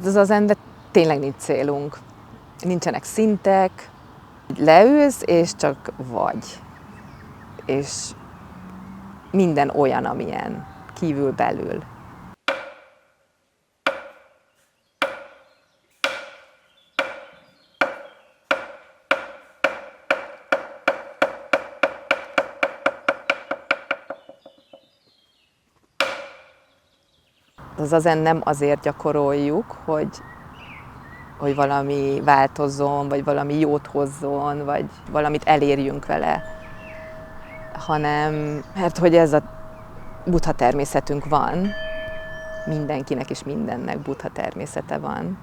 Ez az ende tényleg nincs célunk. Nincsenek szintek, leülsz és csak vagy. És minden olyan, amilyen, kívül-belül. Az zazen nem azért gyakoroljuk, hogy valami változzon, vagy valami jót hozzon, vagy valamit elérjünk vele, hanem mert hogy ez a buddha természetünk van, mindenkinek és mindennek buddha természete van,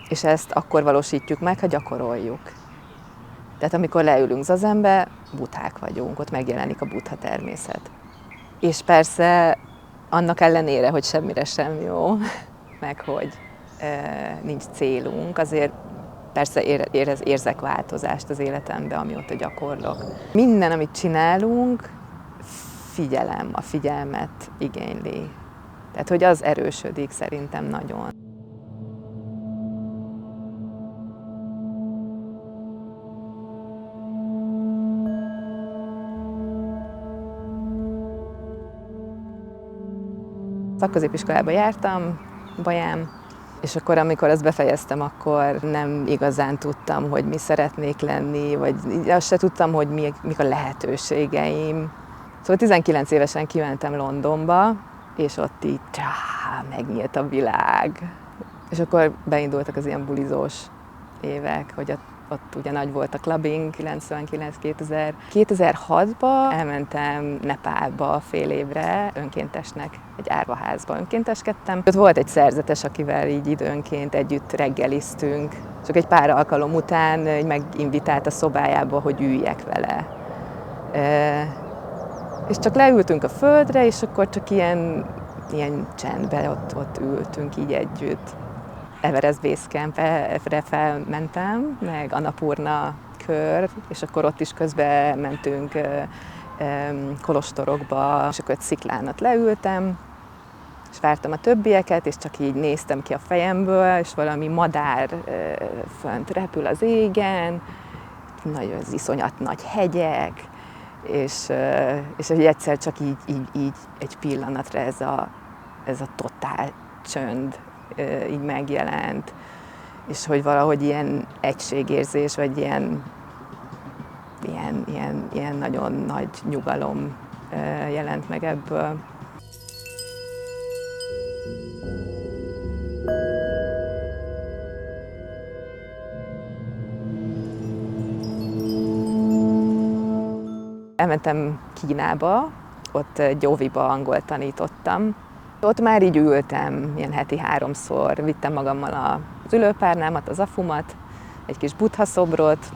és ezt akkor valósítjuk meg, ha gyakoroljuk. Tehát amikor leülünk zazenbe, buddhák vagyunk, ott megjelenik a buddha természet. És persze annak ellenére, hogy semmire sem jó, meg hogy nincs célunk, azért persze érzek változást az életemben, amióta gyakorlok. Minden, amit csinálunk, a figyelmet igényli. Tehát, hogy az erősödik szerintem nagyon. Szakközépiskolába jártam, Baján, és akkor, amikor ezt befejeztem, akkor nem igazán tudtam, hogy mi szeretnék lenni, vagy azt se tudtam, hogy mik a lehetőségeim. Szóval 19 évesen kimentem Londonba, és ott így megnyílt a világ. És akkor beindultak az ilyen bulizós évek, hogy ott ugye nagy volt a clubbing, 99-2000. 2006-ban elmentem Nepálba fél évre önkéntesnek, egy árvaházba önkénteskedtem. Ott volt egy szerzetes, akivel így időnként együtt reggeliztünk. Csak egy pár alkalom után meginvitált a szobájába, hogy üljek vele. És csak leültünk a földre, és akkor csak ilyen csendben ott ültünk így együtt. Everest Base Campre felmentem, meg Annapurna kör, és akkor ott is közben mentünk kolostorokba, és akkor egy sziklán leültem, és vártam a többieket, és csak így néztem ki a fejemből, és valami madár fönt repül az égen, nagyon iszonyat nagy hegyek, és hogy egyszer csak így egy pillanatra ez a totál csönd így megjelent, és hogy valahogy ilyen egységérzés, vagy ilyen nagyon nagy nyugalom jelent meg ebből. Elmentem Kínába, ott Gyóviba angolt tanítottam. Ott már így ültem, ilyen heti 3-szor, vittem magammal az ülőpárnámat, az afumat, egy kis buddha szobrot,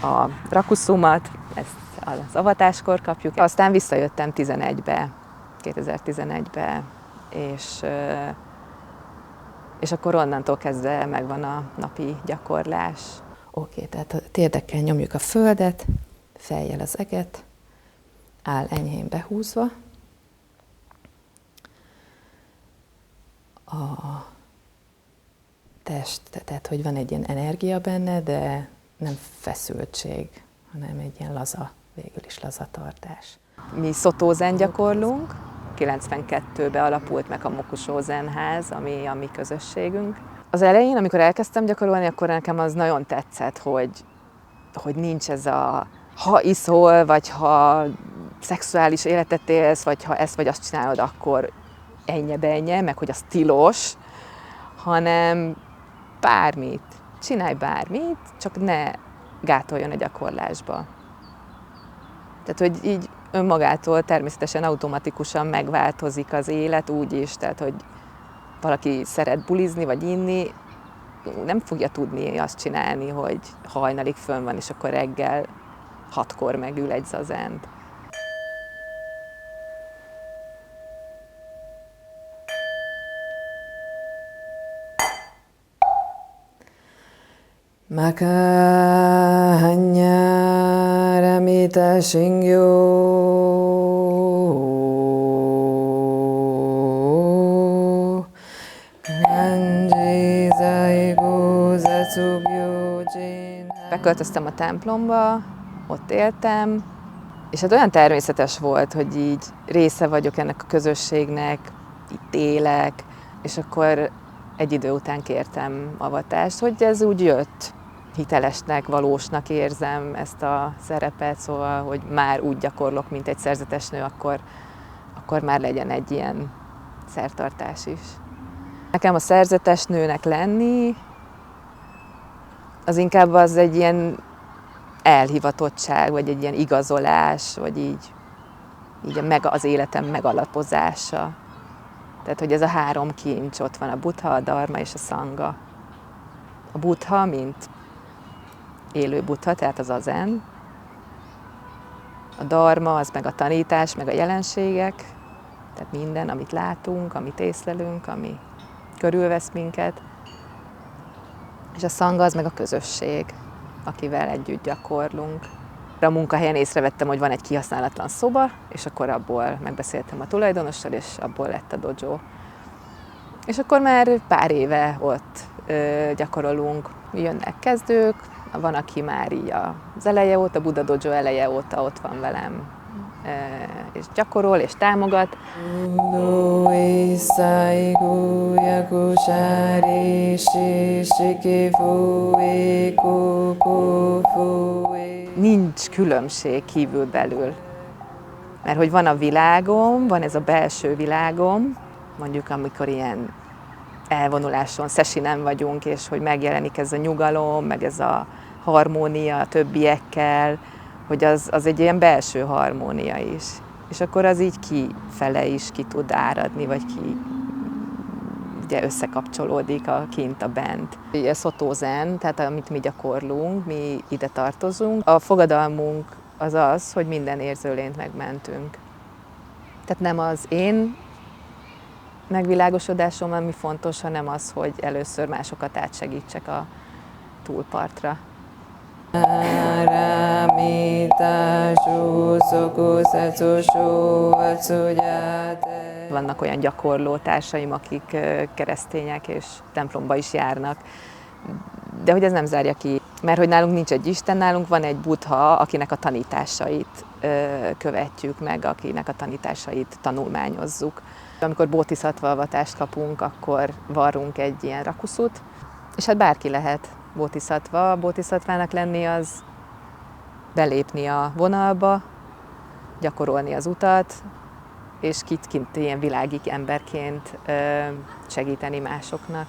a rakuszumat, ezt az avatáskor kapjuk. Aztán visszajöttem 2011-be, és akkor onnantól kezdve megvan a napi gyakorlás. Oké, tehát a térdekkel nyomjuk a földet, fejjel az eget, áll enyhén behúzva. A test, tehát hogy van egy ilyen energia benne, de nem feszültség, hanem egy ilyen végül is laza tartás. Mi Soto Zen gyakorlunk, 92-ben alapult meg a Mokusho Zenház, ami a mi közösségünk. Az elején, amikor elkezdtem gyakorolni, akkor nekem az nagyon tetszett, hogy nincs ez a ha iszol, vagy ha szexuális életet élsz, vagy ha ezt vagy azt csinálod, akkor ennyi, meg hogy az tilos, hanem bármit, csinálj bármit, csak ne gátoljon a gyakorlásba. Tehát, hogy így önmagától természetesen automatikusan megváltozik az élet úgy is, tehát, hogy valaki szeret bulizni vagy inni, nem fogja tudni azt csinálni, hogy hajnalig fönn van, és akkor reggel 6-kor megül egy zazent. Makahanyyaramita shingyo Beköltöztem a templomba, ott éltem, és hát olyan természetes volt, hogy így része vagyok ennek a közösségnek, itt élek, és akkor egy idő után kértem avatást, hogy ez úgy jött. Hitelesnek, valósnak érzem ezt a szerepet, szóval, hogy már úgy gyakorlok, mint egy szerzetes nő, akkor már legyen egy ilyen szertartás is. Nekem a szerzetes nőnek lenni, az inkább az egy ilyen elhivatottság, vagy egy ilyen igazolás, vagy így az életem megalapozása. Tehát, hogy ez a három kincs, ott van a Buddha, a Dharma és a Szanga. A Buddha, mint élő Buddha, tehát az a zen. A Dharma, az meg a tanítás, meg a jelenségek, tehát minden, amit látunk, amit észlelünk, ami körülvesz minket. És a Szanga, az meg a közösség, akivel együtt gyakorlunk. A munkahelyen észrevettem, hogy van egy kihasználatlan szoba, és akkor abból megbeszéltem a tulajdonossal, és abból lett a dojo. És akkor már pár éve ott gyakorolunk. Jönnek kezdők, van, aki már így az eleje óta, Buddha Dojo eleje óta ott van velem, és gyakorol, és támogat. Nincs különbség kívül-belül. Mert hogy van a világom, van ez a belső világom, mondjuk amikor ilyen elvonuláson, sesinen vagyunk, és hogy megjelenik ez a nyugalom, meg ez a harmónia a többiekkel, hogy az egy ilyen belső harmónia is. És akkor az így kifele is ki tud áradni, vagy ugye összekapcsolódik a kint a bent. Ugye Soto Zen, tehát amit mi gyakorlunk, mi ide tartozunk. A fogadalmunk az az, hogy minden érzőlényt megmentünk. Tehát nem az én megvilágosodásom, ami fontos, hanem az, hogy először másokat átsegítsek a túlpartra. Vannak olyan gyakorló társaim, akik keresztények és templomba is járnak, de hogy ez nem zárja ki, mert hogy nálunk nincs egy Isten, nálunk van egy Buddha, akinek a tanításait követjük meg, akinek a tanításait tanulmányozzuk. Amikor bodhisattva avatást kapunk, akkor varrunk egy ilyen rakuszut, és hát bárki lehet bodhisattva. Bodhisattvának lenni az belépni a vonalba, gyakorolni az utat, és kint ilyen világi emberként segíteni másoknak.